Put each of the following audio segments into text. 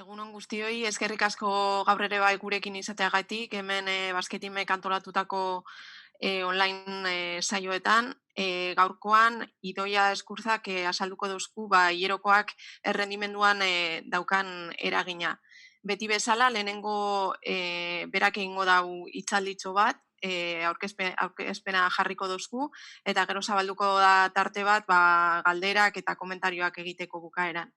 Egun on guztioi, eskerrik asko gaur ere bai gurekin izateagatik, hemen Basketimek antolatutako online saioetan. Gaurkoan, Idoia Eskurzak azalduko duzku hilerokoak errendimenduan daukan eragina. Beti bezala, lehenengo berak egingo dau hitzalditxo bat, aurkezpena jarriko duzku, eta gero zabalduko da tarte bat galderak eta komentarioak egiteko bukaeran.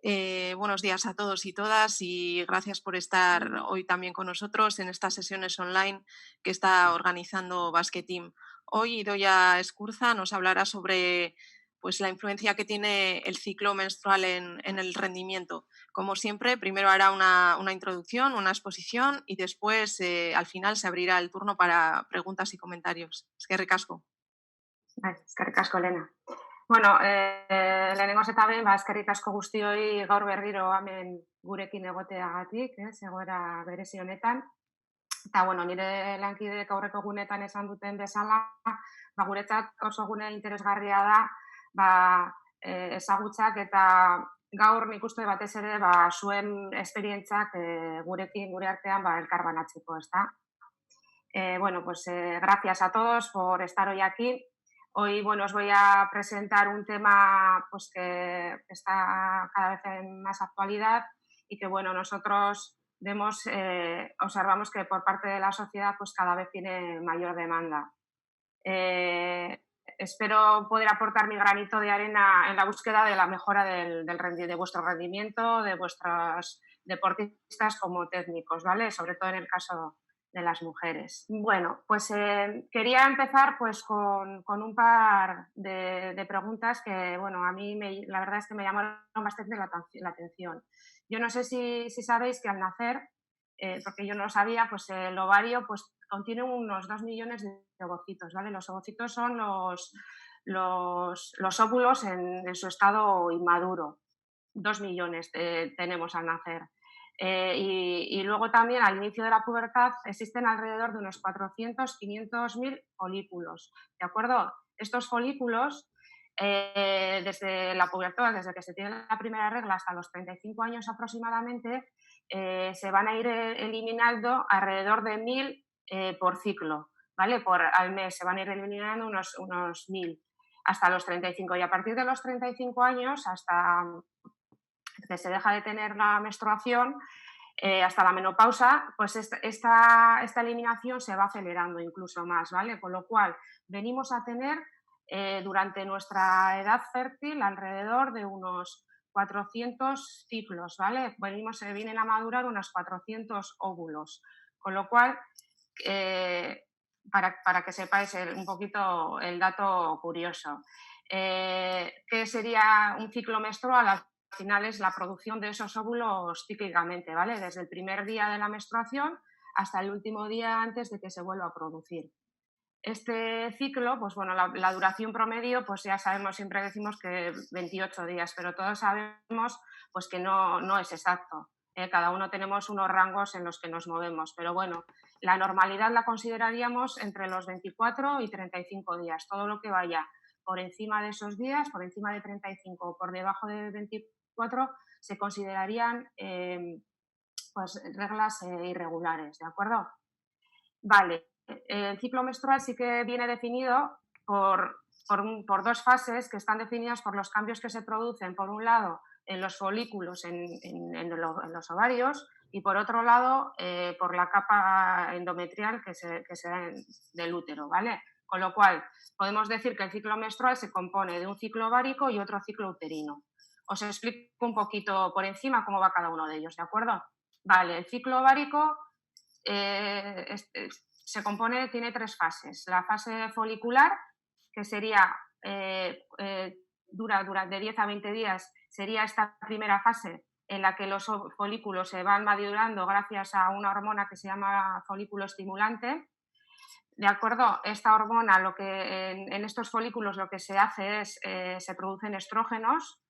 Buenos días a todos y todas y gracias por estar hoy también con nosotros en estas sesiones online que está organizando Basket Team. Hoy Idoia Escurza nos hablará sobre pues, la influencia que tiene el ciclo menstrual en el rendimiento. Como siempre, primero hará una introducción, una exposición y después al final se abrirá el turno para preguntas y comentarios. Es que ricasco. Eskerrik asko, Lena. Bueno, lehenengo eta behin, eskerrik asko guztioi gaur berriro hemen gurekin egoteagatik, egoera berezi honetan. Eta, bueno, nire lankideek aurreko gunetan esan duten bezala, guretzat oso gune interesgarria da, ezagutzak eta gaur nik uste batez ere zuen esperientzak gurekin, gure artean elkar banatzeko, ezta? Bueno, pues gracias a todos por estar hoy aquí. Hoy, bueno, os voy a presentar un tema pues, que está cada vez en más actualidad y que, bueno, nosotros observamos que por parte de la sociedad pues, cada vez tiene mayor demanda. Espero poder aportar mi granito de arena en la búsqueda de la mejora de vuestro rendimiento, de vuestros deportistas como técnicos, ¿vale? Sobre todo en el caso de las mujeres. Bueno, pues quería empezar pues con un par de preguntas que, bueno, a mí la verdad es que me llamaron bastante la atención. Yo no sé si sabéis que al nacer, porque yo no lo sabía, pues el ovario pues contiene unos 2 millones de ovocitos, ¿vale? Los ovocitos son los óvulos en su estado inmaduro. 2 millones tenemos al nacer. Y luego también al inicio de la pubertad existen alrededor de unos 400, 500 mil folículos, ¿de acuerdo? Estos folículos, desde la pubertad, desde que se tiene la primera regla hasta los 35 años aproximadamente, se van a ir eliminando alrededor de 1000 por ciclo, ¿vale? Al mes se van a ir eliminando unos 1000 hasta los 35 y a partir de los 35 años hasta que se deja de tener la menstruación, hasta la menopausa, pues esta eliminación se va acelerando incluso más, ¿vale? Con lo cual venimos a tener durante nuestra edad fértil alrededor de unos 400 ciclos, ¿vale? Vienen a madurar unos 400 óvulos, con lo cual, para que sepáis un poquito el dato curioso. ¿Qué sería un ciclo menstrual? Al final es la producción de esos óvulos cíclicamente, ¿vale? Desde el primer día de la menstruación hasta el último día antes de que se vuelva a producir. Este ciclo, pues bueno, la duración promedio, pues ya sabemos, siempre decimos que 28 días, pero todos sabemos pues que no es exacto. Cada uno tenemos unos rangos en los que nos movemos, pero bueno, la normalidad la consideraríamos entre los 24 y 35 días. Todo lo que vaya por encima de esos días, por encima de 35 o por debajo de 24, se considerarían pues reglas irregulares, ¿de acuerdo? Vale, el ciclo menstrual sí que viene definido por dos fases que están definidas por los cambios que se producen, por un lado, en los folículos, en los ovarios, y por otro lado, por la capa endometrial que se da del útero, ¿vale? Con lo cual, podemos decir que el ciclo menstrual se compone de un ciclo ovárico y otro ciclo uterino. Os explico un poquito por encima cómo va cada uno de ellos, ¿de acuerdo? Vale, el ciclo ovárico tiene tres fases. La fase folicular, que sería dura de 10 a 20 días, sería esta primera fase en la que los folículos se van madurando gracias a una hormona que se llama folículo estimulante. De acuerdo, esta hormona, en estos folículos lo que se hace es, se producen estrógenos,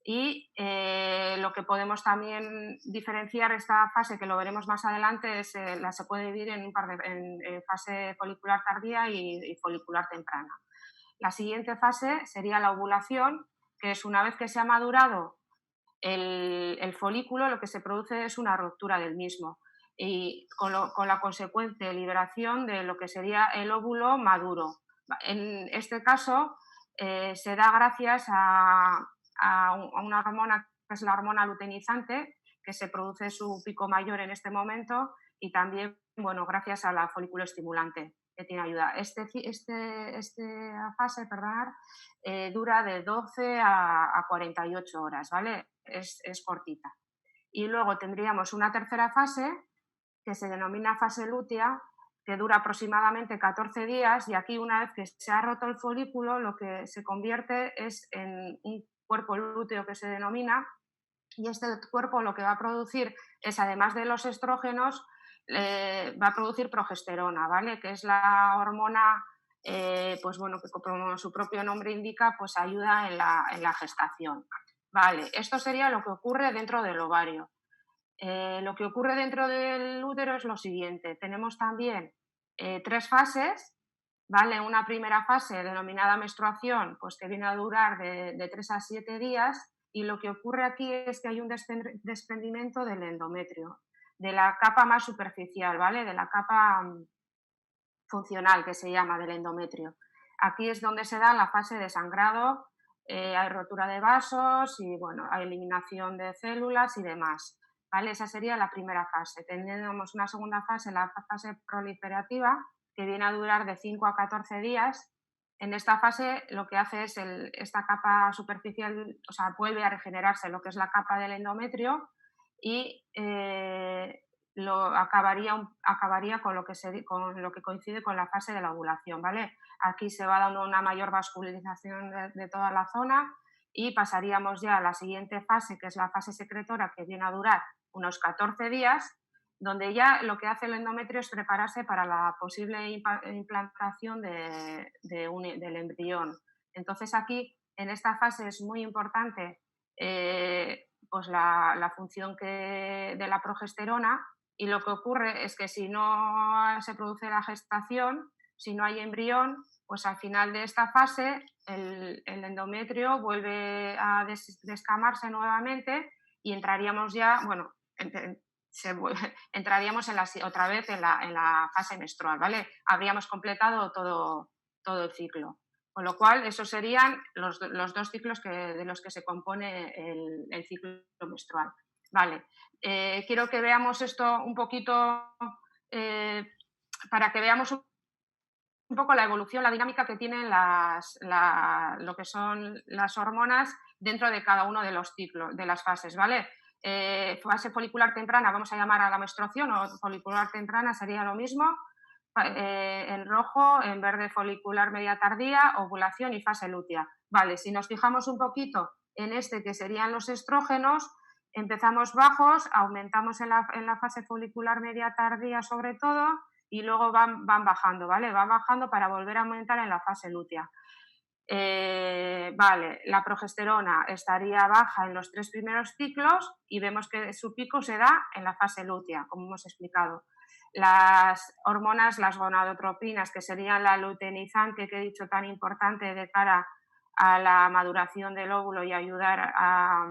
y lo que podemos también diferenciar esta fase, que lo veremos más adelante, se puede dividir en fase folicular tardía y folicular temprana. La siguiente fase sería la ovulación, que es una vez que se ha madurado el folículo lo que se produce es una ruptura del mismo y con la consecuente liberación de lo que sería el óvulo maduro. En este caso se da gracias a una hormona que es la hormona luteinizante, que se produce su pico mayor en este momento y también, bueno, gracias a la folículo estimulante que tiene ayuda. Esta fase, perdón, dura de 12 a 48 horas, ¿vale? Es cortita. Y luego tendríamos una tercera fase que se denomina fase lútea, que dura aproximadamente 14 días y aquí una vez que se ha roto el folículo lo que se convierte es en un cuerpo lúteo que se denomina y este cuerpo lo que va a producir es, además de los estrógenos, va a producir progesterona, ¿vale? Que es la hormona, pues bueno, que como su propio nombre indica, pues ayuda en la gestación. Vale, esto sería lo que ocurre dentro del ovario. Lo que ocurre dentro del útero es lo siguiente. Tenemos también tres fases, ¿vale? Una primera fase denominada menstruación, pues que viene a durar de 3 a 7 días y lo que ocurre aquí es que hay un desprendimiento del endometrio, de la capa más superficial, ¿vale? De la capa funcional que se llama del endometrio. Aquí es donde se da la fase de sangrado, hay rotura de vasos y bueno, hay eliminación de células y demás. ¿Vale? Esa sería la primera fase. Tendremos una segunda fase, la fase proliferativa, que viene a durar de 5 a 14 días. En esta fase lo que hace es esta capa superficial, o sea, vuelve a regenerarse lo que es la capa del endometrio y acabaría con lo que coincide con la fase de la ovulación, ¿vale? Aquí se va dando una mayor vascularización de toda la zona y pasaríamos ya a la siguiente fase, que es la fase secretora, que viene a durar unos 14 días, donde ya lo que hace el endometrio es prepararse para la posible implantación del embrión. Entonces aquí, en esta fase, es muy importante pues la función de la progesterona y lo que ocurre es que si no se produce la gestación, si no hay embrión, pues al final de esta fase el endometrio vuelve a descamarse nuevamente y entraríamos ya, bueno, entraríamos otra vez en la fase menstrual, ¿vale? Habríamos completado todo el ciclo. Con lo cual, esos serían los dos ciclos de los que se compone el ciclo menstrual. Vale. Quiero que veamos esto un poquito para que veamos un poco la evolución, la dinámica que tienen lo que son las hormonas dentro de cada uno de los ciclos, de las fases, ¿vale? Fase folicular temprana, vamos a llamar a la menstruación, o folicular temprana sería lo mismo, en rojo, en verde folicular media tardía, ovulación y fase lútea. Vale, si nos fijamos un poquito en este que serían los estrógenos, empezamos bajos, aumentamos en la fase folicular media tardía sobre todo, y luego van bajando, ¿vale? Van bajando para volver a aumentar en la fase lútea. Vale, la progesterona estaría baja en los 3 primeros ciclos y vemos que su pico se da en la fase lútea, como hemos explicado. Las hormonas, las gonadotropinas, que serían la luteinizante que he dicho tan importante de cara a la maduración del óvulo y ayudar a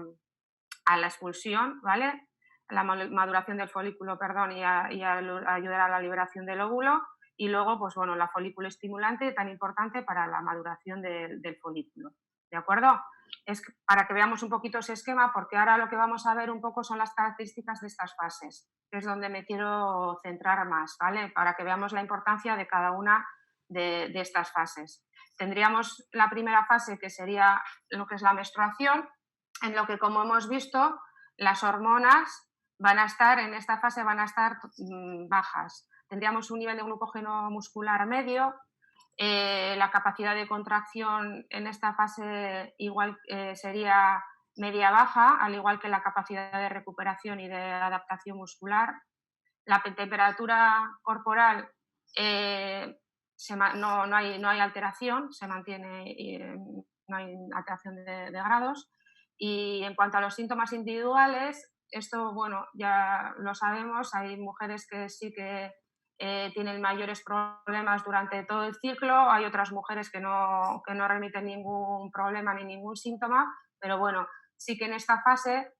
la expulsión, ¿vale? La maduración del folículo, perdón, y ayudar a la liberación del óvulo. Y luego, pues bueno, la folículo estimulante, tan importante para la maduración del folículo. ¿De acuerdo? Es para que veamos un poquito ese esquema, porque ahora lo que vamos a ver un poco son las características de estas fases, que es donde me quiero centrar más, ¿vale? Para que veamos la importancia de cada una de estas fases. Tendríamos la primera fase, que sería lo que es la menstruación, en lo que, como hemos visto, las hormonas van a estar, en esta fase van a estar bajas. Tendríamos un nivel de glucógeno muscular medio, la capacidad de contracción en esta fase igual sería media-baja, al igual que la capacidad de recuperación y de adaptación muscular. La temperatura corporal no hay alteración, se mantiene, no hay alteración de grados. Y en cuanto a los síntomas individuales, esto, bueno, ya lo sabemos, hay mujeres que sí que tienen mayores problemas durante todo el ciclo, hay otras mujeres que no remiten ningún problema ni ningún síntoma, pero bueno, sí que en esta fase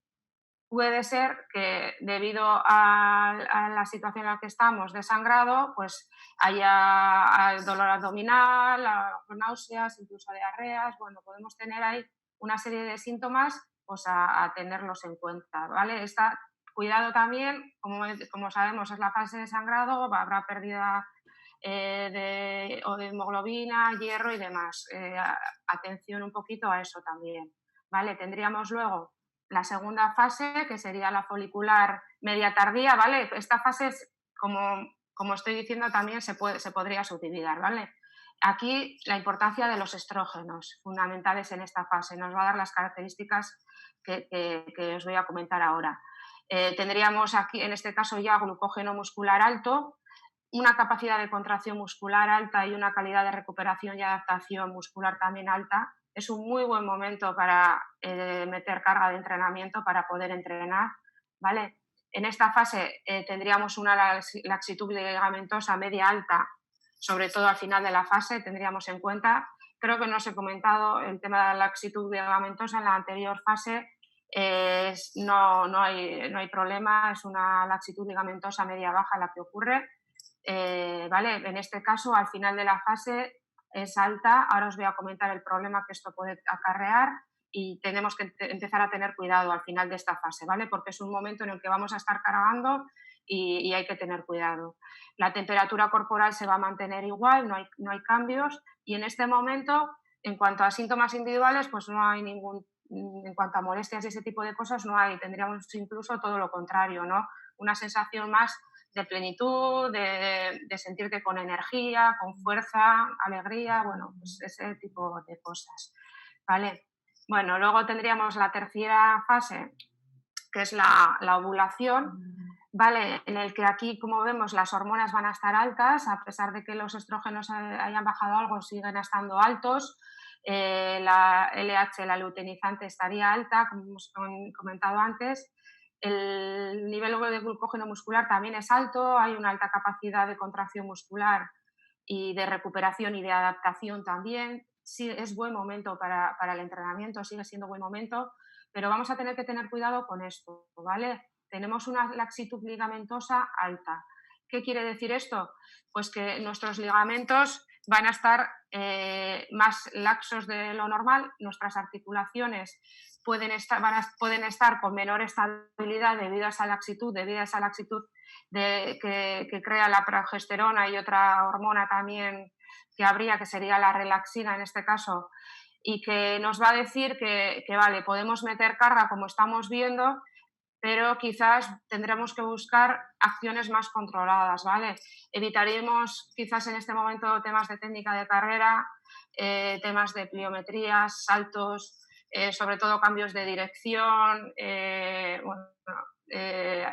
puede ser que debido a la situación en la que estamos de sangrado, pues haya dolor abdominal, náuseas, incluso diarreas. Bueno, podemos tener ahí una serie de síntomas pues a tenerlos en cuenta, ¿vale? Cuidado también, como sabemos, es la fase de sangrado, habrá pérdida o de hemoglobina, hierro y demás. Atención un poquito a eso también, ¿vale? Tendríamos luego la segunda fase, que sería la folicular media tardía, ¿vale? Esta fase, como estoy diciendo, también se podría subdividir, ¿vale? Aquí la importancia de los estrógenos fundamentales en esta fase nos va a dar las características que os voy a comentar ahora. Tendríamos aquí, en este caso, ya glucógeno muscular alto, una capacidad de contracción muscular alta y una calidad de recuperación y adaptación muscular también alta. Es un muy buen momento para meter carga de entrenamiento, para poder entrenar, ¿vale? En esta fase tendríamos una laxitud ligamentosa media alta, sobre todo al final de la fase, tendríamos en cuenta. Creo que no os he comentado el tema de la laxitud ligamentosa en la anterior fase. No hay problema, es una laxitud ligamentosa media baja la que ocurre. ¿Vale? En este caso, al final de la fase es alta. Ahora os voy a comentar el problema que esto puede acarrear y tenemos que empezar a tener cuidado al final de esta fase, ¿vale? Porque es un momento en el que vamos a estar cargando y hay que tener cuidado. La temperatura corporal se va a mantener igual, no hay cambios y en este momento, en cuanto a síntomas individuales, pues no hay en cuanto a molestias y ese tipo de cosas, no hay, tendríamos incluso todo lo contrario, ¿no? Una sensación más de plenitud, de sentirte con energía, con fuerza, alegría, bueno, pues ese tipo de cosas, ¿vale? Bueno, luego tendríamos la tercera fase, que es la ovulación, ¿vale? En el que aquí, como vemos, las hormonas van a estar altas, a pesar de que los estrógenos hayan bajado algo, siguen estando altos. La LH, la luteinizante, estaría alta, como hemos comentado antes. El nivel de glucógeno muscular también es alto, hay una alta capacidad de contracción muscular y de recuperación y de adaptación también. Sí, es buen momento para el entrenamiento, sigue siendo buen momento, pero vamos a tener que tener cuidado con esto, ¿vale? Tenemos una laxitud ligamentosa alta. ¿Qué quiere decir esto? Pues que nuestros ligamentos van a estar más laxos de lo normal, nuestras articulaciones pueden estar con menor estabilidad debido a esa laxitud, que crea la progesterona y otra hormona también que habría, que sería la relaxina en este caso, y que nos va a decir vale, podemos meter carga como estamos viendo, pero quizás tendremos que buscar acciones más controladas, ¿vale? Evitaríamos quizás en este momento temas de técnica de carrera, temas de pliometrías, saltos, sobre todo cambios de dirección,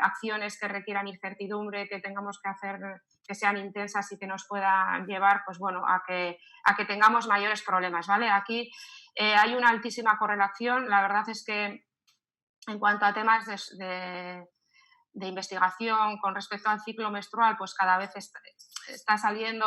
acciones que requieran incertidumbre, que tengamos que hacer que sean intensas y que nos puedan llevar pues bueno, a que tengamos mayores problemas, ¿vale? Aquí hay una altísima correlación. La verdad es que en cuanto a temas de investigación con respecto al ciclo menstrual, pues cada vez está saliendo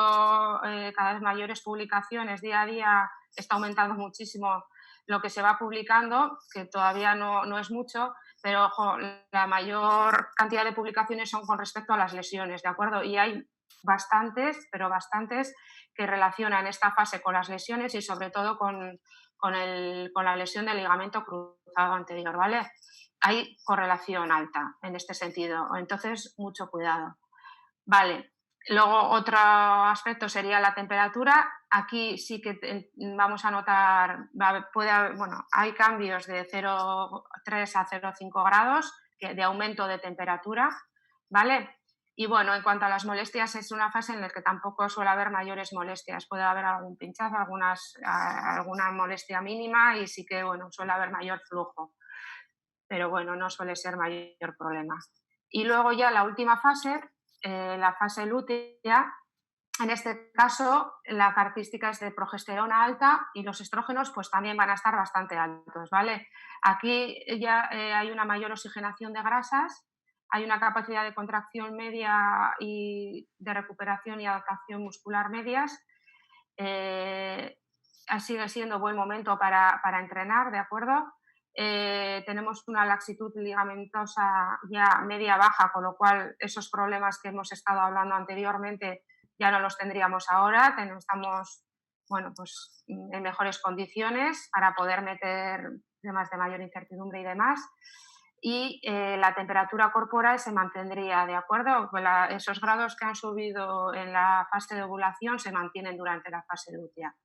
cada vez mayores publicaciones día a día, está aumentando muchísimo lo que se va publicando, que todavía no es mucho, pero ojo, la mayor cantidad de publicaciones son con respecto a las lesiones, ¿de acuerdo? Y hay bastantes, pero bastantes, que relacionan esta fase con las lesiones y sobre todo con la lesión del ligamento cruzado anterior, ¿vale? Hay correlación alta en este sentido, entonces mucho cuidado. Vale, luego otro aspecto sería la temperatura. Aquí sí que vamos a notar, hay cambios de 0,3 a 0,5 grados de aumento de temperatura, ¿vale? Y bueno, en cuanto a las molestias, es una fase en la que tampoco suele haber mayores molestias. Puede haber algún pinchazo, alguna molestia mínima y sí que, bueno, suele haber mayor flujo, pero bueno, no suele ser mayor problema. Y luego ya la última fase, la fase lútea, en este caso la característica es de progesterona alta y los estrógenos pues también van a estar bastante altos, ¿vale? Aquí ya hay una mayor oxigenación de grasas, hay una capacidad de contracción media y de recuperación y adaptación muscular medias. Sigue siendo buen momento para entrenar, ¿de acuerdo? tenemos una laxitud ligamentosa ya media-baja, con lo cual esos problemas que hemos estado hablando anteriormente ya no los tendríamos ahora, estamos bueno, pues, en mejores condiciones para poder meter temas de mayor incertidumbre y demás. Y la temperatura corporal se mantendría, ¿de acuerdo? Pues esos grados que han subido en la fase de ovulación se mantienen durante la fase lútea.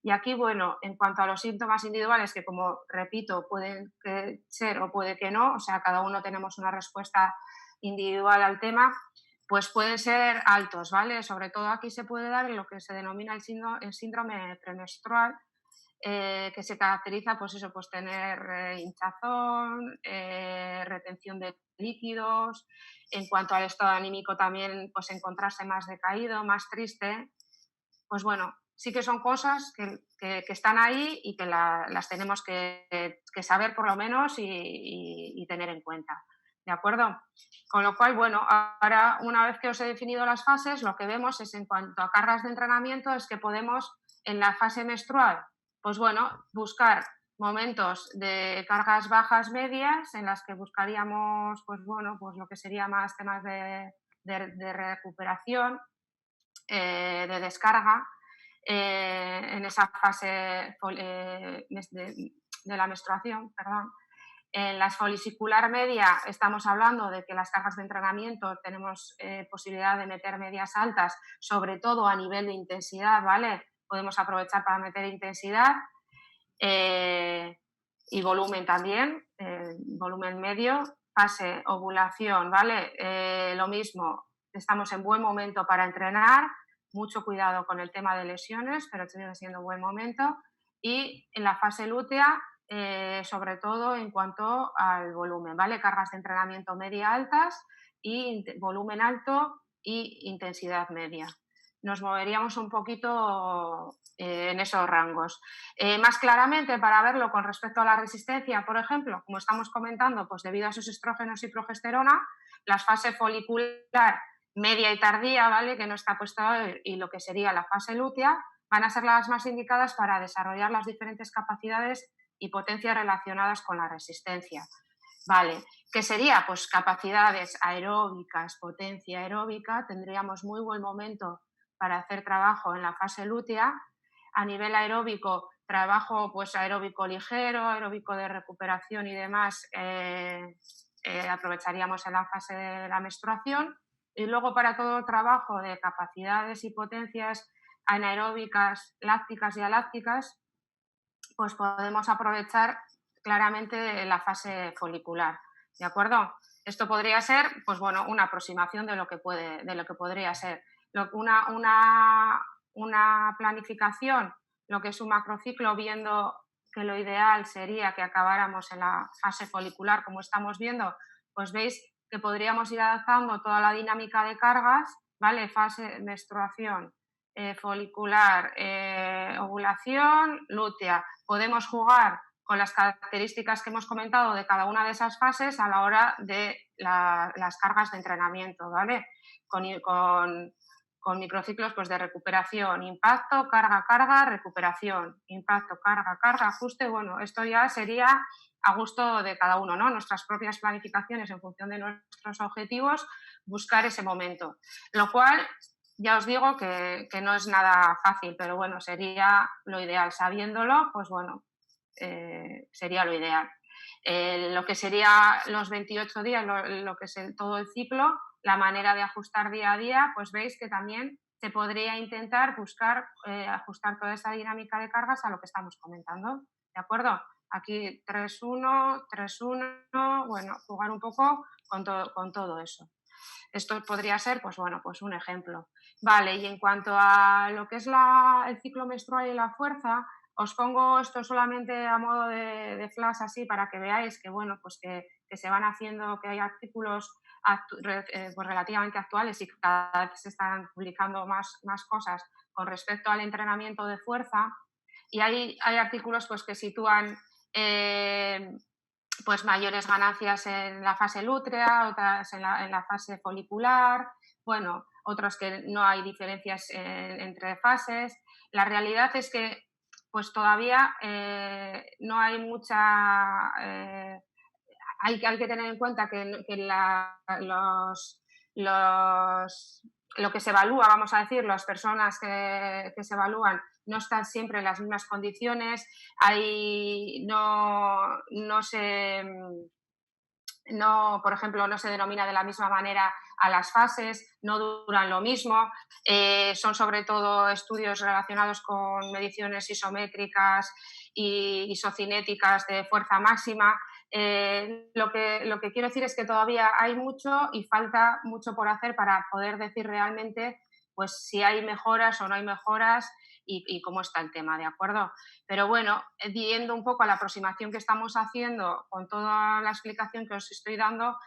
Y aquí, bueno, en cuanto a los síntomas individuales, que como repito, pueden ser o puede que no, o sea, cada uno tenemos una respuesta individual al tema, pues pueden ser altos, ¿vale? Sobre todo aquí se puede dar lo que se denomina el síndrome premenstrual, que se caracteriza, pues eso, pues tener hinchazón, retención de líquidos, en cuanto al estado anímico también, pues encontrarse más decaído, más triste, pues bueno, sí que son cosas que están ahí y que las tenemos que saber por lo menos y tener en cuenta. ¿De acuerdo? Con lo cual, bueno, ahora una vez que os he definido las fases, lo que vemos es en cuanto a cargas de entrenamiento es que podemos en la fase menstrual, pues bueno, buscar momentos de cargas bajas medias en las que buscaríamos, pues bueno, pues lo que sería más temas de recuperación, de descarga en esa fase de la menstruación, perdón. En la folisicular media estamos hablando de que las cargas de entrenamiento tenemos posibilidad de meter medias altas, sobre todo a nivel de intensidad, ¿vale? Podemos aprovechar para meter intensidad y volumen también, volumen medio, fase ovulación, ¿vale? Lo mismo, estamos en buen momento para entrenar, mucho cuidado con el tema de lesiones, pero sigue siendo buen momento. Y en la fase lútea, sobre todo en cuanto al volumen, ¿vale? Cargas de entrenamiento media altas y volumen alto y intensidad media. Nos moveríamos un poquito en esos rangos. Más claramente, para verlo con respecto a la resistencia, por ejemplo, como estamos comentando, pues debido a esos estrógenos y progesterona, la fase folicular media y tardía, ¿vale? Que no está puesta, y lo que sería la fase lútea, van a ser las más indicadas para desarrollar las diferentes capacidades y potencias relacionadas con la resistencia. Vale, ¿qué sería? Pues capacidades aeróbicas, potencia aeróbica, tendríamos muy buen momento para hacer trabajo en la fase lútea. A nivel aeróbico, trabajo pues aeróbico ligero, aeróbico de recuperación y demás, aprovecharíamos en la fase de la menstruación. Y luego para todo el trabajo de capacidades y potencias anaeróbicas, lácticas y alácticas, pues podemos aprovechar claramente la fase folicular, ¿de acuerdo? Esto podría ser, pues bueno, una aproximación de lo que podría ser. Una planificación, lo que es un macrociclo, viendo que lo ideal sería que acabáramos en la fase folicular, como estamos viendo, pues veis que podríamos ir adaptando toda la dinámica de cargas, ¿vale? Fase menstruación, folicular, ovulación, lútea. Podemos jugar con las características que hemos comentado de cada una de esas fases a la hora de las cargas de entrenamiento, ¿vale? Con microciclos pues, de recuperación, impacto, carga, carga, recuperación, impacto, carga, carga, ajuste. Bueno, esto ya sería a gusto de cada uno, ¿no? Nuestras propias planificaciones en función de nuestros objetivos, buscar ese momento. Lo cual, ya os digo que no es nada fácil, pero bueno, sería lo ideal. Sabiéndolo, pues bueno, sería lo ideal. Lo que sería los 28 días, lo que es todo el ciclo, la manera de ajustar día a día, pues veis que también se podría intentar buscar ajustar toda esa dinámica de cargas a lo que estamos comentando, ¿de acuerdo? Aquí 3-1, 3-1, bueno, jugar un poco con todo eso. Esto podría ser, pues bueno, pues un ejemplo. Vale, y en cuanto a lo que es el ciclo menstrual y la fuerza, os pongo esto solamente a modo de flash así para que veáis que, bueno, pues que se van haciendo, que hay artículos pues relativamente actuales y que cada vez se están publicando más cosas con respecto al entrenamiento de fuerza. Y hay artículos pues, que sitúan pues mayores ganancias en la fase lútea, otras en la fase folicular, bueno, otros que no hay diferencias entre fases. La realidad es que pues todavía no hay mucha... hay que tener en cuenta que los, lo que se evalúa, vamos a decir, las personas que se evalúan no están siempre en las mismas condiciones, hay, no se no, por ejemplo, no se denomina de la misma manera a las fases, no duran lo mismo, son sobre todo estudios relacionados con mediciones isométricas y isocinéticas de fuerza máxima. Lo que quiero decir es que todavía hay mucho y falta mucho por hacer para poder decir realmente pues, si hay mejoras o no hay mejoras y cómo está el tema, ¿de acuerdo? Pero bueno, viendo un poco la aproximación que estamos haciendo con toda la explicación que os estoy dando,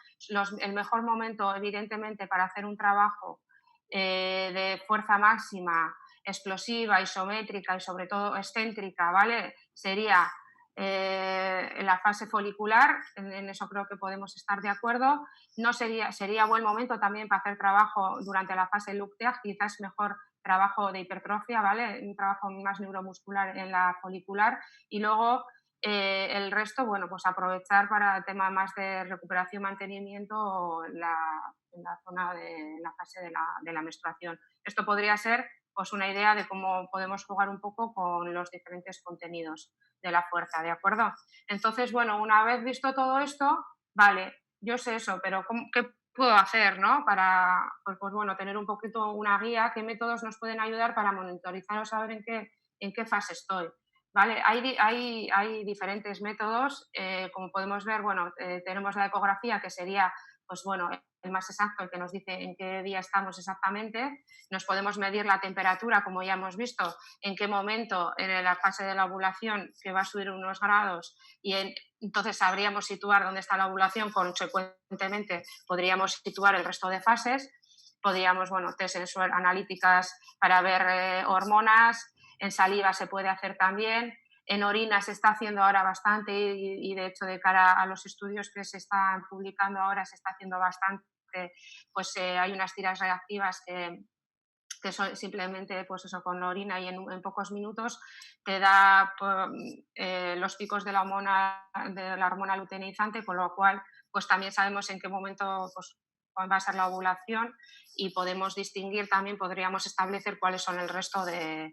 el mejor momento, evidentemente, para hacer un trabajo de fuerza máxima, explosiva, isométrica y sobre todo excéntrica, ¿vale? Sería en la fase folicular, en eso creo que podemos estar de acuerdo. No sería buen momento también para hacer trabajo durante la fase lútea, quizás mejor trabajo de hipertrofia, ¿vale? Un trabajo más neuromuscular en la folicular y luego el resto, bueno, pues aprovechar para el tema más de recuperación, mantenimiento en la zona de la fase de la menstruación. Esto podría ser pues una idea de cómo podemos jugar un poco con los diferentes contenidos de la fuerza, ¿de acuerdo? Entonces, bueno, una vez visto todo esto, vale, yo sé eso, pero ¿qué puedo hacer, ¿no? Para, pues, bueno, tener un poquito una guía, qué métodos nos pueden ayudar para monitorizar o saber en qué fase estoy. ¿Vale? Hay diferentes métodos, como podemos ver, bueno, tenemos la ecografía que sería, pues bueno, el más exacto, el que nos dice en qué día estamos exactamente. Nos podemos medir la temperatura, como ya hemos visto, en qué momento en la fase de la ovulación que va a subir unos grados entonces sabríamos situar dónde está la ovulación, consecuentemente podríamos situar el resto de fases, podríamos, bueno, test analíticas para ver hormonas, en saliva se puede hacer también, en orina se está haciendo ahora bastante y de hecho de cara a los estudios que se están publicando ahora se está haciendo bastante, pues hay unas tiras reactivas que son simplemente pues eso, con la orina y en pocos minutos te da los picos de de la hormona luteinizante, con lo cual pues también sabemos en qué momento pues, va a ser la ovulación y podemos distinguir también, podríamos establecer cuáles son el resto de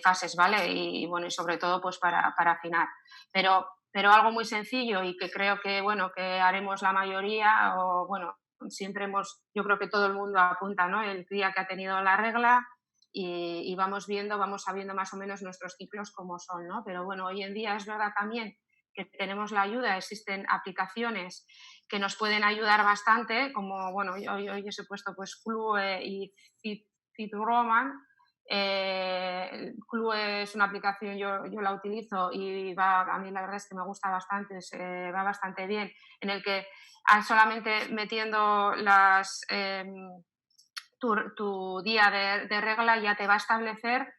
fases, ¿vale? Bueno, y sobre todo pues para afinar. Pero algo muy sencillo y que creo que, bueno, que haremos la mayoría o, bueno, siempre yo creo que todo el mundo apunta, ¿no? El día que ha tenido la regla y vamos viendo, vamos sabiendo más o menos nuestros ciclos como son, ¿no? Pero bueno, hoy en día es verdad también que tenemos la ayuda, existen aplicaciones que nos pueden ayudar bastante, como, bueno, hoy os he puesto pues Clue y Fit-Roman. Clue es una aplicación, yo la utilizo y a mí la verdad es que me gusta bastante, va bastante bien, en el que solamente metiendo tu día de regla ya te va a establecer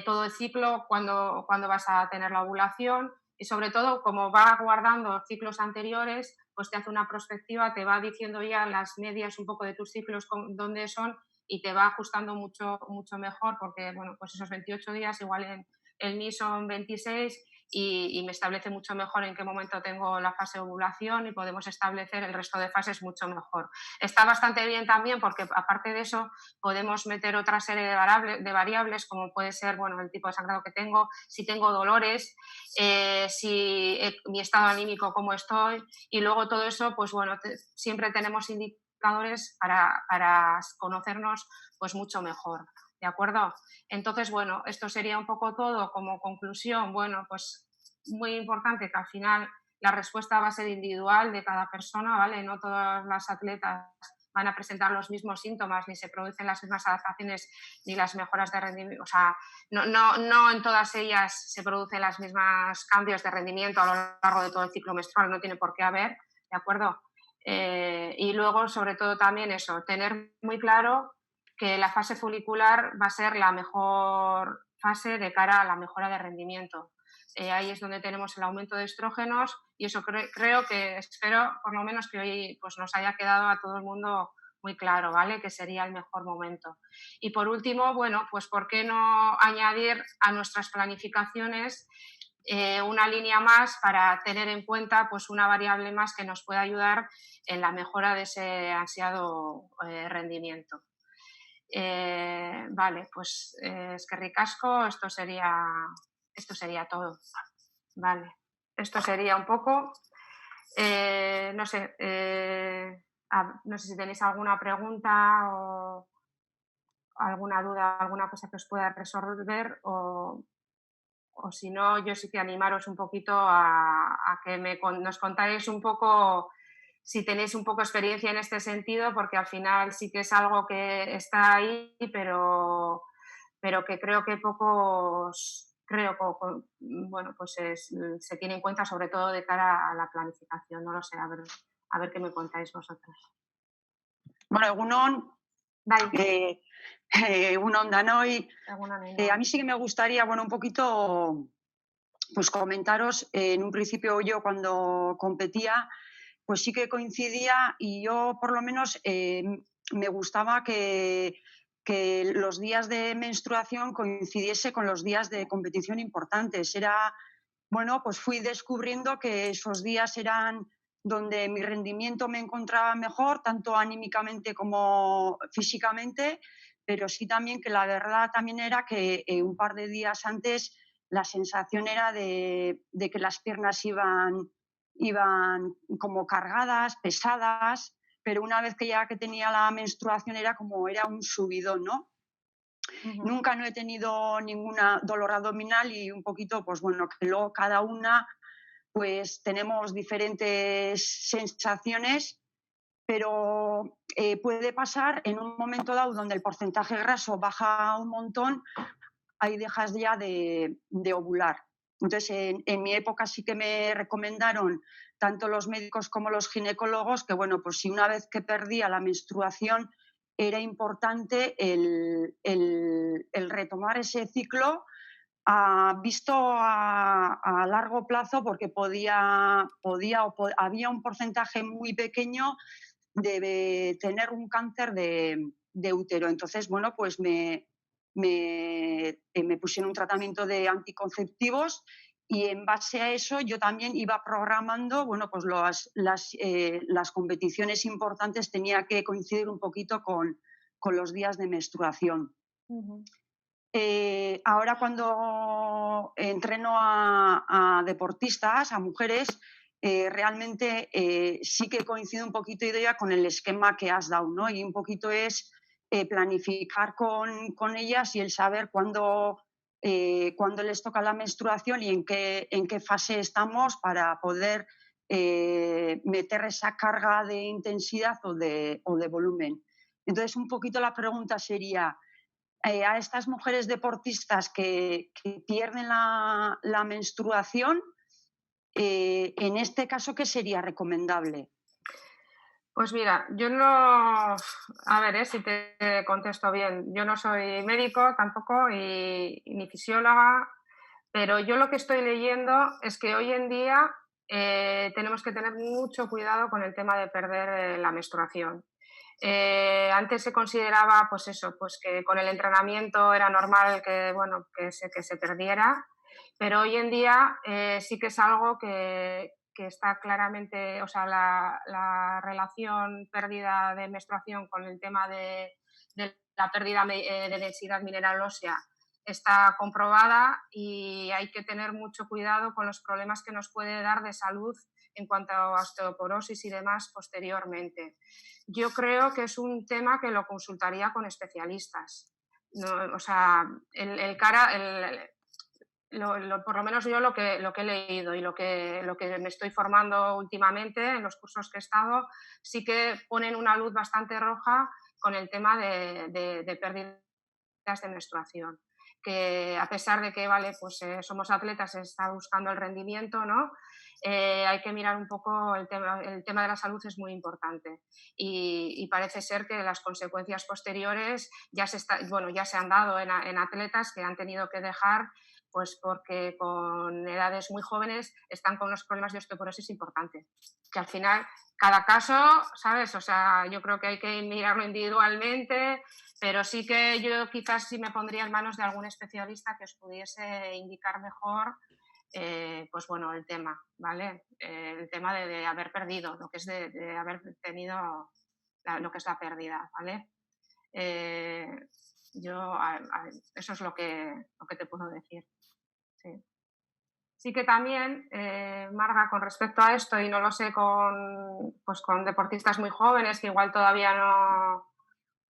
todo el ciclo, cuando vas a tener la ovulación y sobre todo como va guardando ciclos anteriores, pues te hace una prospectiva, te va diciendo ya las medias un poco de tus ciclos, dónde son y te va ajustando mucho, mucho mejor porque, bueno, pues esos 28 días igual en mí son 26 y me establece mucho mejor en qué momento tengo la fase de ovulación y podemos establecer el resto de fases mucho mejor. Está bastante bien también porque aparte de eso podemos meter otra serie de variables como puede ser, bueno, el tipo de sangrado que tengo, si tengo dolores, mi estado anímico, cómo estoy y luego todo eso, pues bueno, siempre tenemos indicadores para conocernos pues mucho mejor. ¿De acuerdo? Entonces, bueno, esto sería un poco todo como conclusión. Bueno, pues muy importante que al final la respuesta va a ser individual de cada persona, ¿vale? No todas las atletas van a presentar los mismos síntomas, ni se producen las mismas adaptaciones, ni las mejoras de rendimiento. O sea, no en todas ellas se producen los mismos cambios de rendimiento a lo largo de todo el ciclo menstrual, no tiene por qué haber, ¿de acuerdo? Y luego, sobre todo, también eso, tener muy claro que la fase folicular va a ser la mejor fase de cara a la mejora de rendimiento. Ahí es donde tenemos el aumento de estrógenos y eso creo que espero por lo menos que hoy pues, nos haya quedado a todo el mundo muy claro, ¿vale? Que sería el mejor momento. Y por último, bueno, pues ¿por qué no añadir a nuestras planificaciones una línea más para tener en cuenta pues una variable más que nos pueda ayudar en la mejora de ese ansiado rendimiento? Vale, pues es que ricasco, esto sería todo. Vale, esto sería un poco. No sé, no sé si tenéis alguna pregunta o alguna duda, alguna cosa que os pueda resolver o si no, yo sí que animaros un poquito a que nos contáis un poco si tenéis un poco experiencia en este sentido, porque al final sí que es algo que está ahí, pero que creo que pocos, bueno, pues se tiene en cuenta sobre todo de cara a la planificación. No lo sé, a ver qué me contáis vosotros. Bueno, egunon, Bai, egunon danoi. alguna A mí sí que me gustaría, bueno, un poquito, pues comentaros, en un principio yo cuando competía, pues sí que coincidía y yo por lo menos me gustaba que los días de menstruación coincidiese con los días de competición importantes. Bueno, pues fui descubriendo que esos días eran donde mi rendimiento me encontraba mejor, tanto anímicamente como físicamente, pero sí también que la verdad también era que un par de días antes la sensación era de que las piernas iban como cargadas, pesadas, pero una vez que ya que tenía la menstruación era un subidón, ¿no? Nunca no he tenido ninguna dolor abdominal y un poquito, pues bueno, que luego cada una pues tenemos diferentes sensaciones, pero puede pasar en un momento dado donde el porcentaje graso baja un montón, ahí dejas ya de ovular. Entonces, en mi época sí que me recomendaron tanto los médicos como los ginecólogos que, bueno, pues si una vez que perdía la menstruación era importante el retomar ese ciclo visto a largo plazo porque había un porcentaje muy pequeño de tener un cáncer de útero. Entonces, bueno, pues me pusieron un tratamiento de anticonceptivos y en base a eso yo también iba programando, bueno, pues las competiciones importantes tenía que coincidir un poquito con los días de menstruación. Ahora cuando entreno a deportistas, a mujeres, realmente sí que coincido un poquito Idoia con el esquema que has dado, ¿no? Y un poquito es planificar con ellas y el saber cuándo les toca la menstruación y en qué fase estamos para poder meter esa carga de intensidad o de volumen. Entonces, un poquito la pregunta sería, a estas mujeres deportistas que pierden la menstruación, en este caso, ¿qué sería recomendable? pues mira, yo no, a ver, si te contesto bien, yo no soy médico tampoco ni fisióloga, pero yo lo que estoy leyendo es que hoy en día tenemos que tener mucho cuidado con el tema de perder la menstruación. Antes se consideraba, pues eso, pues que con el entrenamiento era normal que, bueno, que se perdiera, pero hoy en día sí que es algo que está claramente, o sea, la relación pérdida de menstruación con el tema de la pérdida de densidad mineral ósea está comprobada y hay que tener mucho cuidado con los problemas que nos puede dar de salud en cuanto a osteoporosis y demás posteriormente. Yo creo que es un tema que lo consultaría con especialistas. No, o sea, por lo menos yo lo que he leído y lo que me estoy formando últimamente en los cursos que he estado, sí que ponen una luz bastante roja con el tema de pérdidas de menstruación. Que a pesar de que, vale, pues somos atletas, se está buscando el rendimiento, ¿no? Hay que mirar un poco el tema de la salud es muy importante y parece ser que las consecuencias posteriores ya se han dado en atletas que han tenido que dejar Pues porque con edades muy jóvenes están con unos problemas de osteoporosis importantes, que al final cada caso, ¿sabes? O sea, yo creo que hay que mirarlo individualmente, pero sí que yo quizás sí me pondría en manos de algún especialista que os pudiese indicar mejor, pues bueno, el tema, ¿vale? El tema de haber perdido, lo que es de haber tenido lo que es la pérdida, ¿vale? Yo, eso es lo que te puedo decir. Sí. Sí que también, Marga, con respecto a esto, y no lo sé pues con deportistas muy jóvenes que igual todavía no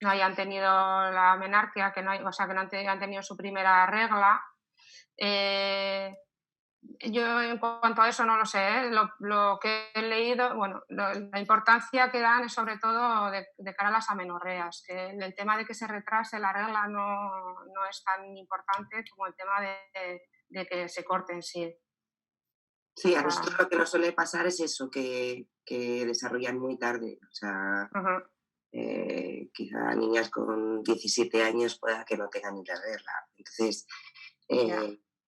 hayan tenido la menarquia, o sea, que no han tenido su primera regla. Yo en cuanto a eso no lo sé, ¿eh? Lo que he leído, bueno, la importancia que dan es sobre todo de cara a las amenorreas, que el tema de que se retrase la regla no es tan importante como el tema de que se corte en sí. Sí, a nosotros lo que nos suele pasar es eso, que desarrollan muy tarde. O sea, quizá niñas con 17 años pueda que no tengan ni la regla. Entonces,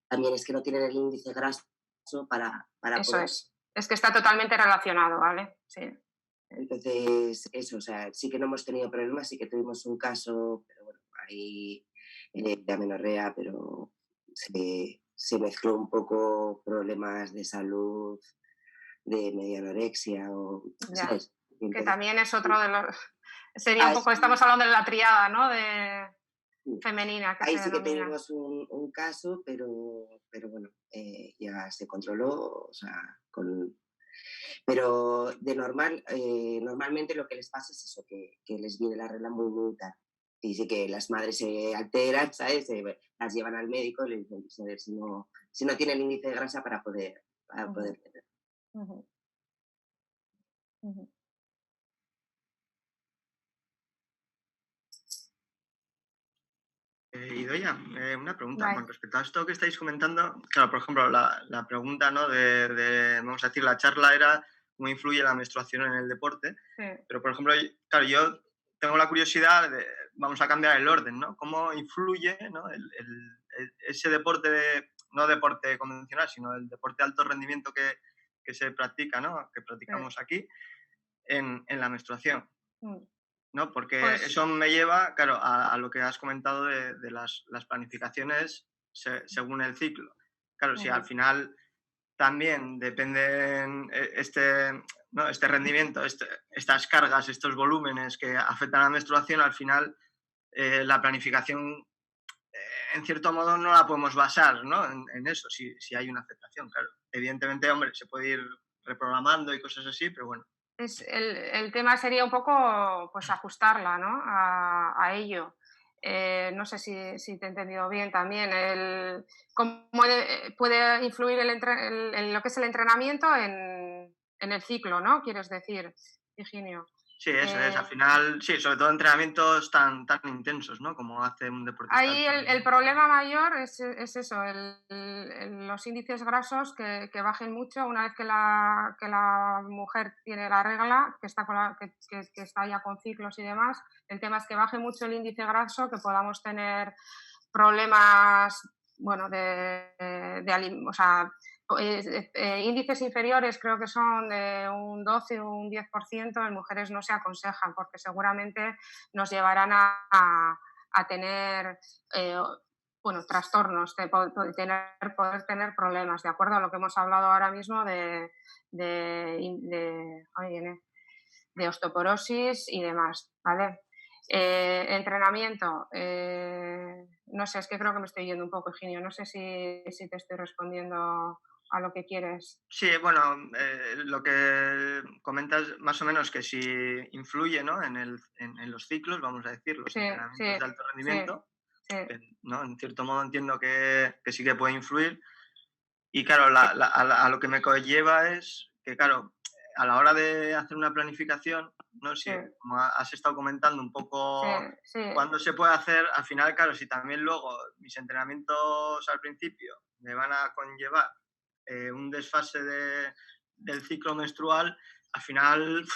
también es que no tienen el índice graso para eso poder... Es que está totalmente relacionado, ¿vale? Sí. Entonces, eso, o sea, sí que no hemos tenido problemas, sí que tuvimos un caso, pero bueno, ahí de amenorrea, pero se mezcló un poco problemas de salud, de media anorexia o, ¿sabes? Entonces, que también es otro de los... Sería un poco, estamos hablando de la triada, ¿no? Femenina. Que ahí se sí que denomina. tuvimos un caso, pero bueno, ya se controló, o sea, pero de normalmente lo que les pasa es eso, que les viene la regla muy, muy tarde. Y sí que las madres se alteran, ¿sabes? Las llevan al médico y le dicen pues, a ver si no tiene el índice de grasa para poder tener. Idoia, una pregunta con respecto a esto que estáis comentando. Claro, por ejemplo, la pregunta, ¿no? Vamos a decir, la charla era cómo influye la menstruación en el deporte. Sí. Pero, por ejemplo, claro, yo tengo la curiosidad vamos a cambiar el orden, ¿no? ¿Cómo influye, ¿no? ese deporte, no deporte convencional, sino el deporte de alto rendimiento que se practica, ¿no? Que practicamos aquí, en la menstruación? ¿No? Porque pues, eso me lleva, claro, a lo que has comentado de las planificaciones según el ciclo. Claro, si al final también dependen este rendimiento, estas cargas, estos volúmenes que afectan a la menstruación, al final la planificación, en cierto modo, no la podemos basar, ¿no? en eso, si hay una afectación, claro. Evidentemente, hombre, se puede ir reprogramando y cosas así, pero bueno. El tema sería un poco pues ajustarla, ¿no? a ello. No sé si te he entendido bien también. ¿Cómo puede influir lo que es el entrenamiento en el ciclo, ¿no? Quieres decir, Higinio. Sí, eso es. Al final, sí, sobre todo entrenamientos tan intensos, ¿no? Como hace un deportista. Ahí el problema mayor es eso, los índices grasos que bajen mucho una vez que la mujer tiene la regla, que está ya con ciclos y demás. El tema es que baje mucho el índice graso, que podamos tener problemas, bueno, o sea, índices inferiores creo que son de un 12 o un 10%, en mujeres no se aconsejan porque seguramente nos llevarán a tener trastornos, poder tener problemas, de acuerdo a lo que hemos hablado ahora mismo de osteoporosis y demás, ¿vale? Entrenamiento, no sé, es que creo que me estoy yendo un poco, Eugenio, no sé si te estoy respondiendo a lo que quieres. Sí, bueno, lo que comentas más o menos que si influye, ¿no? en los ciclos, vamos a decir, los entrenamientos de alto rendimiento, que, ¿no? En cierto modo entiendo que sí que puede influir. Y claro, a lo que me conlleva es que, claro, a la hora de hacer una planificación, ¿no? Si, como has estado comentando un poco cuándo se puede hacer, al final, claro, si también luego mis entrenamientos al principio me van a conllevar un desfase del ciclo menstrual, al final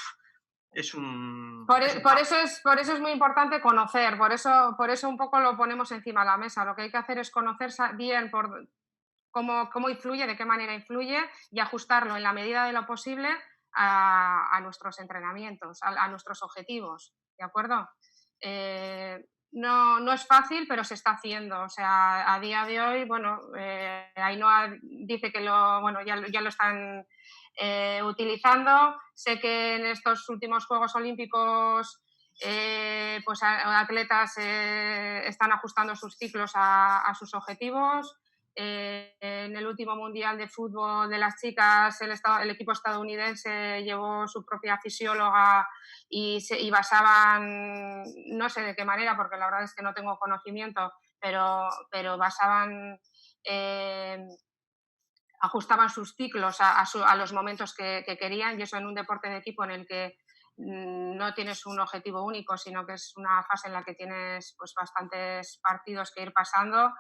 es un... Por eso es muy importante conocer, por eso un poco lo ponemos encima de la mesa. Lo que hay que hacer es conocer bien cómo influye, de qué manera influye y ajustarlo en la medida de lo posible a nuestros entrenamientos, a nuestros objetivos, ¿de acuerdo? No es fácil, pero se está haciendo. O sea, a día de hoy, bueno, Ainhoa dice que ya lo están utilizando. Sé que en estos últimos Juegos Olímpicos pues atletas están ajustando sus ciclos a sus objetivos. En el último Mundial de Fútbol de las chicas, el equipo estadounidense llevó su propia fisióloga y basaban, no sé de qué manera, porque la verdad es que no tengo conocimiento, pero basaban, ajustaban sus ciclos a los momentos que querían, y eso en un deporte de equipo en el que no tienes un objetivo único, sino que es una fase en la que tienes pues bastantes partidos que ir pasando,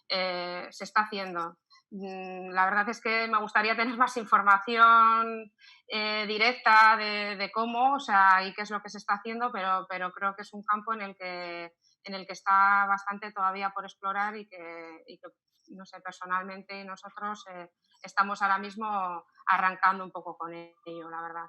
se está haciendo. La verdad es que me gustaría tener más información directa de cómo, o sea, y qué es lo que se está haciendo, pero creo que es un campo en el que está bastante todavía por explorar y que no sé, personalmente nosotros estamos ahora mismo arrancando un poco con ello, la verdad.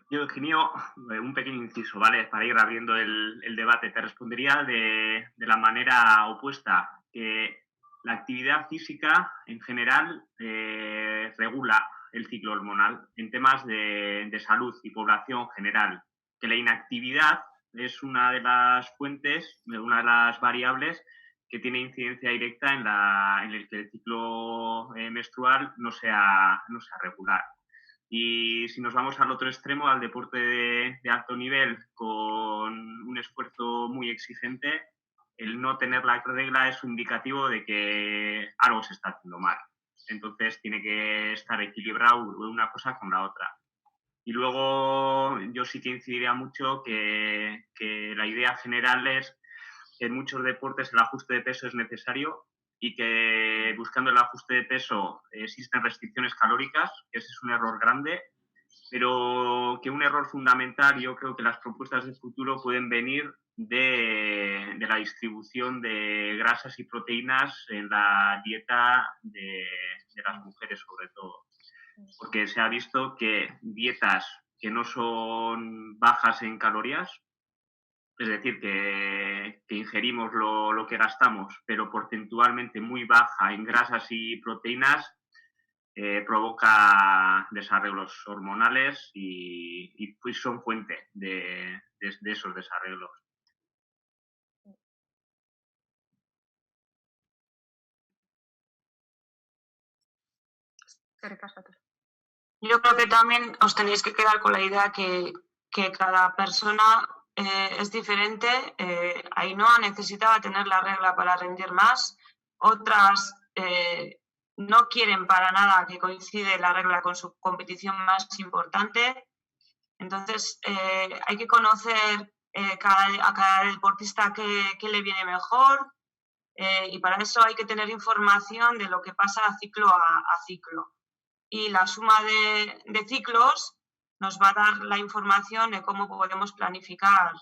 Yo, Eugenio, un pequeño inciso, ¿vale? Para ir abriendo el debate. Te respondería de la manera opuesta, que la actividad física en general regula el ciclo hormonal en temas de salud y población general, que la inactividad es una de las fuentes, una de las variables que tiene incidencia directa en el que el ciclo menstrual no sea regular. Y si nos vamos al otro extremo, al deporte de alto nivel, con un esfuerzo muy exigente, el no tener la regla es un indicativo de que algo se está haciendo mal. Entonces tiene que estar equilibrado una cosa con la otra. Y luego yo sí que incidiría mucho que la idea general es que en muchos deportes el ajuste de peso es necesario y que buscando el ajuste de peso existen restricciones calóricas, que ese es un error grande, pero que un error fundamental, yo creo que las propuestas de futuro pueden venir de la distribución de grasas y proteínas en la dieta de las mujeres sobre todo, porque se ha visto que dietas que no son bajas en calorías, es decir, que ingerimos lo que gastamos, pero porcentualmente muy baja en grasas y proteínas, provoca desarreglos hormonales y pues son fuente de esos desarreglos. Yo creo que también os tenéis que quedar con la idea que cada persona es diferente. Ainhoa necesitaba tener la regla para rendir más, otras no quieren para nada que coincide la regla con su competición más importante. Entonces hay que conocer a cada deportista qué le viene mejor, y para eso hay que tener información de lo que pasa ciclo a ciclo. Y la suma de ciclos nos va a dar la información de cómo podemos planificar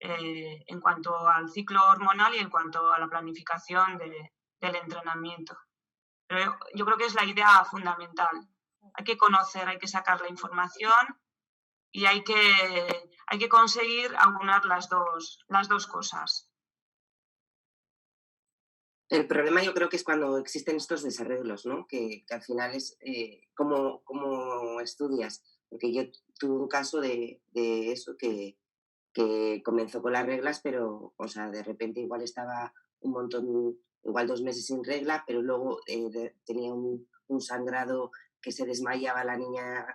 en cuanto al ciclo hormonal y en cuanto a la planificación del entrenamiento. Pero yo creo que es la idea fundamental. Hay que conocer, hay que sacar la información y hay que conseguir aunar las dos cosas. El problema yo creo que es cuando existen estos desarreglos, ¿no? Que al final es cómo estudias. Porque yo tuve un caso de eso que comenzó con las reglas, pero, o sea, de repente igual estaba un montón, igual 2 meses sin regla, pero luego tenía un sangrado que se desmayaba la niña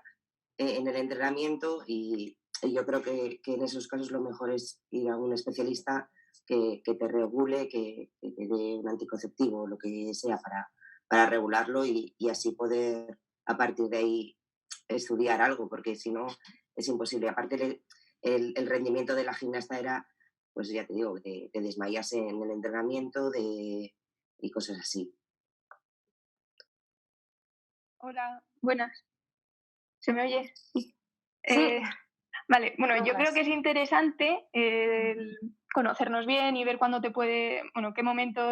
en el entrenamiento y yo creo que en esos casos lo mejor es ir a un especialista que te regule, que te dé un anticonceptivo o lo que sea para regularlo y así poder a partir de ahí estudiar algo, porque si no es imposible. Aparte el rendimiento de la gimnasta era, pues ya te digo, de desmayarse en el entrenamiento y cosas así. Hola, buenas. ¿Se me oye? Sí. Vale, bueno, yo creo que es interesante conocernos bien y ver cuándo qué momento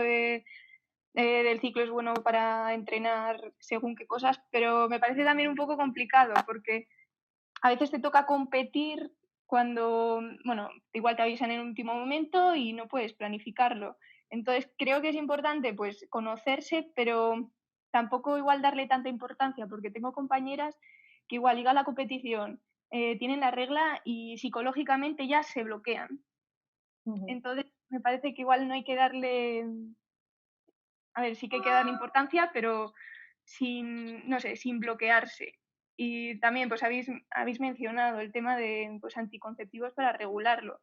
del ciclo es bueno para entrenar según qué cosas, pero me parece también un poco complicado porque a veces te toca competir cuando, bueno, igual te avisan en el último momento y no puedes planificarlo. Entonces creo que es importante pues conocerse, pero tampoco igual darle tanta importancia, porque tengo compañeras que igual llega la competición, tienen la regla y psicológicamente ya se bloquean. Entonces me parece que igual no hay que darle, a ver, sí que hay que darle importancia, pero sin, no sé, sin bloquearse. Y también pues habéis mencionado el tema de pues, anticonceptivos para regularlo.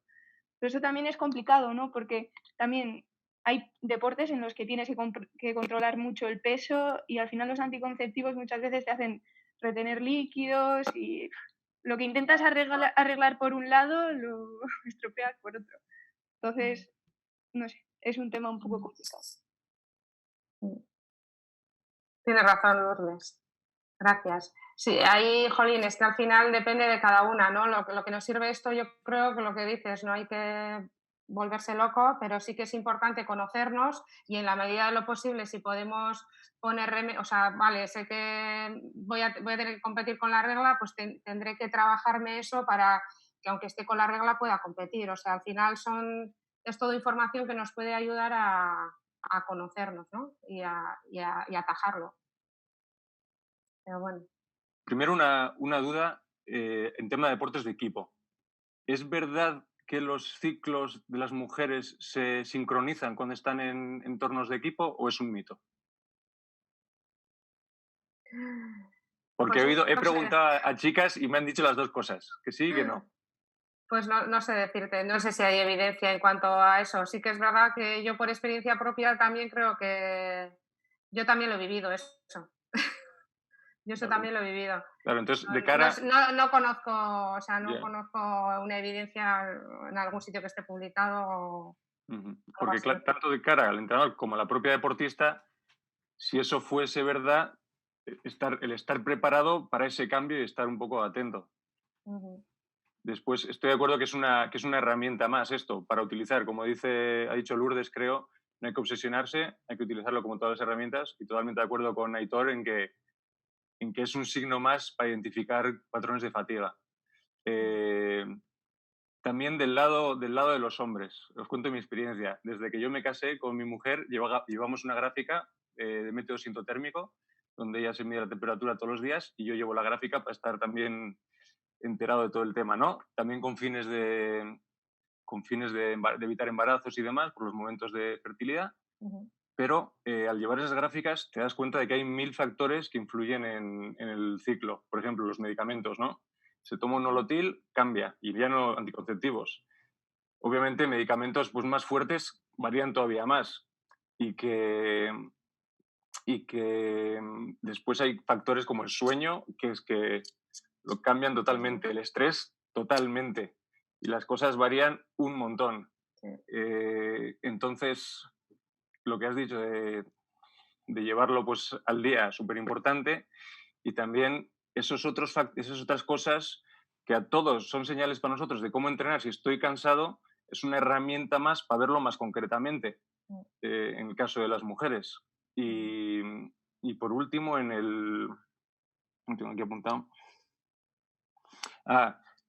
Pero eso también es complicado, ¿no? Porque también hay deportes en los que tienes que controlar mucho el peso y al final los anticonceptivos muchas veces te hacen retener líquidos y lo que intentas arreglar por un lado lo estropeas por otro. Entonces, no sé, es un tema un poco complicado. Tienes razón, Lourdes. Gracias. Sí, ahí, jolín, es que al final depende de cada una, ¿no? Lo que nos sirve esto, yo creo que lo que dices, no hay que volverse loco, pero sí que es importante conocernos y en la medida de lo posible, si podemos poner o sea, vale, sé que voy a tener que competir con la regla, pues tendré que trabajarme eso para que aunque esté con la regla pueda competir. O sea, al final es toda información que nos puede ayudar a conocernos, ¿no? Y a atajarlo. Pero bueno. Primero una duda en tema de deportes de equipo. ¿Es verdad que los ciclos de las mujeres se sincronizan cuando están en entornos de equipo o es un mito? Porque Pues he no preguntado sé. a chicas y me han dicho las dos cosas, que sí y que no. Pues no sé decirte, no sé si hay evidencia en cuanto a eso. Sí que es verdad que yo por experiencia propia también creo que yo también lo he vivido eso. Yo eso también lo he vivido. Claro, entonces de cara... No conozco, o sea, no conozco una evidencia en algún sitio que esté publicado. Porque tanto de cara al entrenador como a la propia deportista, si eso fuese verdad, el estar preparado para ese cambio y estar un poco atento. Después, estoy de acuerdo que es una herramienta más esto, para utilizar, como ha dicho Lourdes, creo, no hay que obsesionarse, hay que utilizarlo como todas las herramientas y totalmente de acuerdo con Aitor en que es un signo más para identificar patrones de fatiga. También del lado de los hombres, os cuento mi experiencia. Desde que yo me casé con mi mujer, llevamos una gráfica de método sintotérmico, donde ella se mide la temperatura todos los días y yo llevo la gráfica para estar también enterado de todo el tema, ¿no? También con fines de evitar embarazos y demás por los momentos de fertilidad. Pero al llevar esas gráficas te das cuenta de que hay 1000 factores que influyen en el ciclo. Por ejemplo, los medicamentos, ¿no? Se toma un Nolotil, cambia, y ya no anticonceptivos. Obviamente, medicamentos pues, más fuertes varían todavía más. Y que después hay factores como el sueño, que es que lo cambian totalmente, el estrés totalmente. Y las cosas varían un montón. Entonces, lo que has dicho de llevarlo pues, al día, súper importante. Y también esas otras cosas que a todos son señales para nosotros de cómo entrenar. Si estoy cansado, es una herramienta más para verlo más concretamente, en el caso de las mujeres. Y por último, tengo aquí apuntado.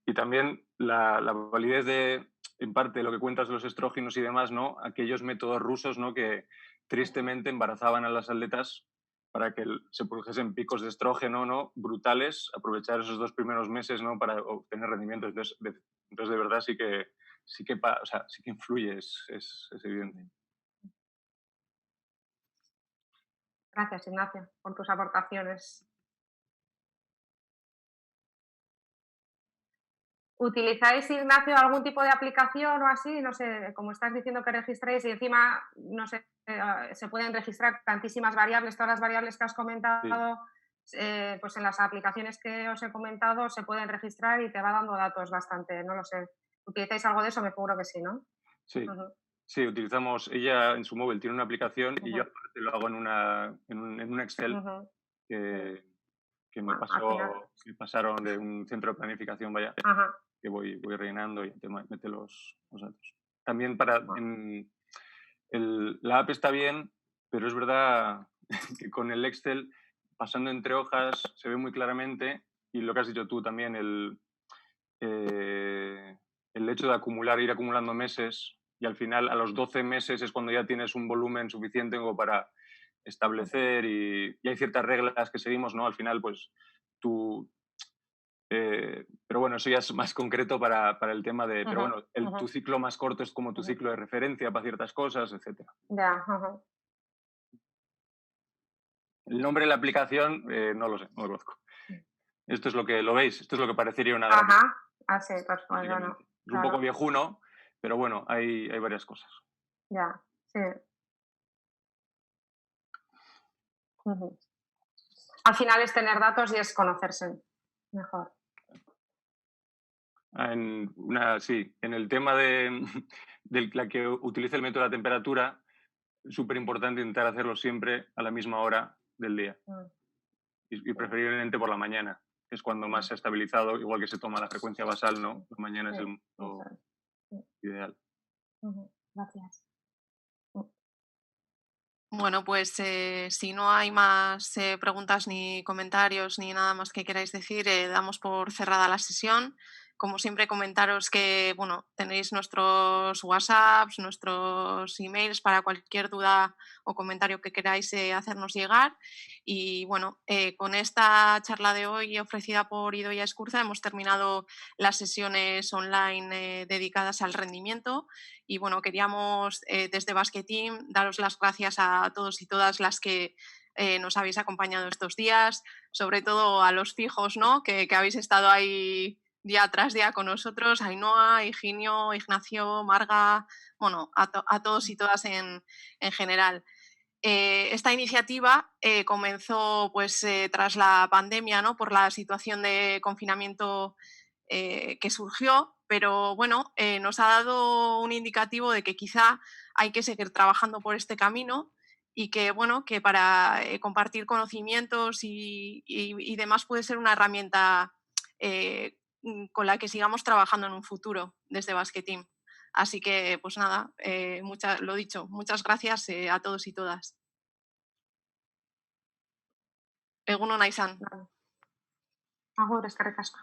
Y también la validez en parte, de lo que cuentas de los estrógenos y demás, ¿no? Aquellos métodos rusos, ¿no? Que tristemente embarazaban a las atletas para que se produjesen picos de estrógeno, ¿no? Brutales, aprovechar esos 2 primeros meses, ¿no? Para obtener rendimientos. Entonces de verdad sí que influye, es evidente. Gracias, Ignacio, por tus aportaciones. ¿Utilizáis, Ignacio, algún tipo de aplicación o así? No sé, como estás diciendo que registráis y encima, no sé, se pueden registrar tantísimas variables, todas las variables que has comentado, pues en las aplicaciones que os he comentado se pueden registrar y te va dando datos bastante, no lo sé. ¿Utilizáis algo de eso? Me figuro que sí, ¿no? Sí. Sí, utilizamos, ella en su móvil tiene una aplicación y yo aparte lo hago en un Excel que me pasaron de un centro de planificación, vaya, que voy rellenando y te mete los datos. También la app está bien pero es verdad que con el Excel, pasando entre hojas, se ve muy claramente, y lo que has dicho tú también, el hecho de ir acumulando meses, y al final a los 12 meses es cuando ya tienes un volumen suficiente como para establecer, y hay ciertas reglas que seguimos, ¿no? Al final, pues tú... pero bueno, eso ya es más concreto para el tema de... Pero bueno, tu ciclo más corto es como tu ciclo de referencia para ciertas cosas, etc. Ya. El nombre de la aplicación no lo sé, no lo conozco. Esto es lo que lo veis, esto es lo que parecería una Ajá, así, pues básicamente. bueno. Es un poco viejuno, pero bueno, hay varias cosas. Ya, sí. Al final es tener datos y es conocerse mejor. Sí, en el tema de la que utiliza el método de la temperatura, es súper importante intentar hacerlo siempre a la misma hora del día. Y preferiblemente por la mañana, que es cuando más se ha estabilizado, igual que se toma la frecuencia basal, ¿no? La mañana es el ideal. Gracias. Bueno, pues si no hay más preguntas ni comentarios ni nada más que queráis decir, damos por cerrada la sesión. Como siempre, comentaros que bueno, tenéis nuestros WhatsApps, nuestros emails para cualquier duda o comentario que queráis hacernos llegar. Y bueno, con esta charla de hoy ofrecida por Idoia Escurza hemos terminado las sesiones online dedicadas al rendimiento. Y bueno, queríamos desde Basket Team daros las gracias a todos y todas las que nos habéis acompañado estos días, sobre todo a los fijos, ¿no? que habéis estado ahí día tras día con nosotros, Ainhoa, Higinio, Ignacio, Marga, bueno, a todos y todas en general. Esta iniciativa comenzó pues tras la pandemia, ¿no? Por la situación de confinamiento que surgió, pero bueno, nos ha dado un indicativo de que quizá hay que seguir trabajando por este camino y que bueno, que para compartir conocimientos y demás puede ser una herramienta con la que sigamos trabajando en un futuro desde Basket Team. Así que pues nada, lo dicho, muchas gracias a todos y todas. Egunon Aizan. Agur, eskerrik asko.